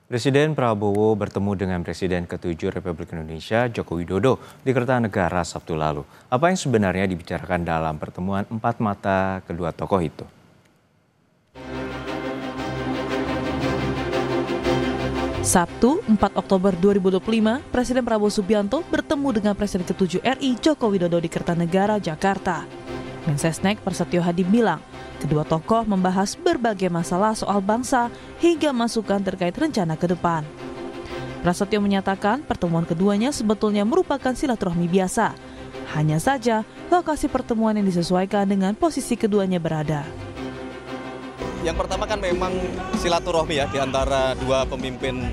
Presiden Prabowo bertemu dengan Presiden ke-7 Republik Indonesia Joko Widodo di Kertanegara Sabtu lalu. Apa yang sebenarnya dibicarakan dalam pertemuan empat mata kedua tokoh itu? Sabtu, 4 Oktober 2025, Presiden Prabowo Subianto bertemu dengan Presiden ke-7 RI Joko Widodo di Kertanegara, Jakarta. Mensesnek Prasetyo Hadi bilang, kedua tokoh membahas berbagai masalah soal bangsa hingga masukan terkait rencana ke depan. Prasetyo menyatakan pertemuan keduanya sebetulnya merupakan silaturahmi biasa. Hanya saja, lokasi pertemuan yang disesuaikan dengan posisi keduanya berada. Yang pertama kan memang silaturahmi ya di antara dua pemimpin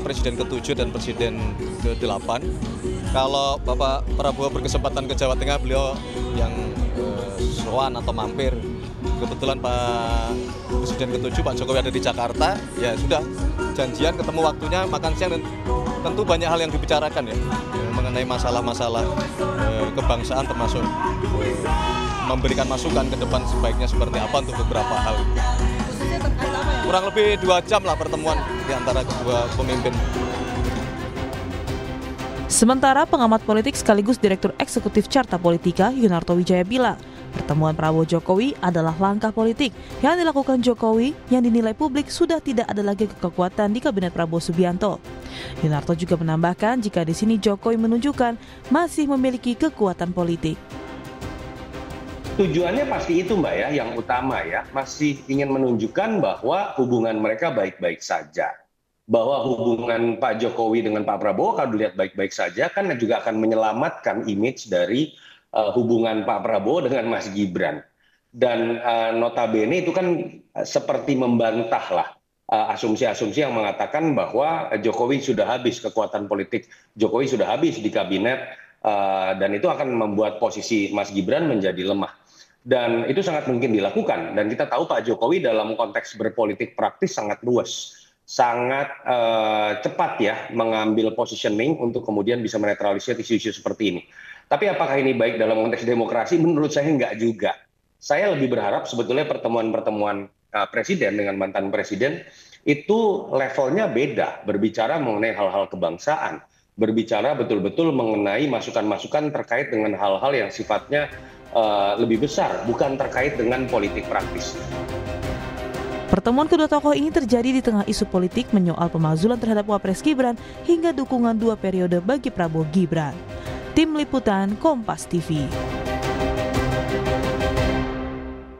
Presiden ke-7 dan Presiden ke-8. Kalau Bapak Prabowo berkesempatan ke Jawa Tengah, beliau yang sowan atau mampir. Kebetulan Pak Presiden ke-7 Pak Jokowi ada di Jakarta, ya sudah janjian ketemu waktunya makan siang, dan tentu banyak hal yang dibicarakan ya mengenai masalah-masalah kebangsaan, termasuk memberikan masukan ke depan sebaiknya seperti apa untuk beberapa hal. Kurang lebih 2 jam lah pertemuan di antara kedua pemimpin. Sementara pengamat politik sekaligus Direktur Eksekutif Carta Politika Yunarto Wijaya bilang, pertemuan Prabowo Jokowi adalah langkah politik yang dilakukan Jokowi yang dinilai publik sudah tidak ada lagi kekuatan di Kabinet Prabowo Subianto. Yunarto juga menambahkan jika di sini Jokowi menunjukkan masih memiliki kekuatan politik. Tujuannya pasti itu Mbak ya, yang utama ya, masih ingin menunjukkan bahwa hubungan mereka baik-baik saja. Bahwa hubungan Pak Jokowi dengan Pak Prabowo kalau dilihat baik-baik saja kan juga akan menyelamatkan image dari hubungan Pak Prabowo dengan Mas Gibran. Dan notabene itu kan seperti membantah lah asumsi-asumsi yang mengatakan bahwa Jokowi sudah habis kekuatan politik, Jokowi sudah habis di kabinet, dan itu akan membuat posisi Mas Gibran menjadi lemah. Dan itu sangat mungkin dilakukan, dan kita tahu Pak Jokowi dalam konteks berpolitik praktis sangat luas, sangat cepat ya mengambil positioning untuk kemudian bisa menetralisir isu-isu seperti ini. Tapi apakah ini baik dalam konteks demokrasi? Menurut saya enggak juga. Saya lebih berharap sebetulnya pertemuan-pertemuan presiden dengan mantan presiden itu levelnya beda, berbicara mengenai hal-hal kebangsaan, berbicara betul-betul mengenai masukan-masukan terkait dengan hal-hal yang sifatnya lebih besar, bukan terkait dengan politik praktis. Pertemuan kedua tokoh ini terjadi di tengah isu politik menyoal pemakzulan terhadap Wapres Gibran hingga dukungan 2 periode bagi Prabowo Gibran. Tim Liputan Kompas TV.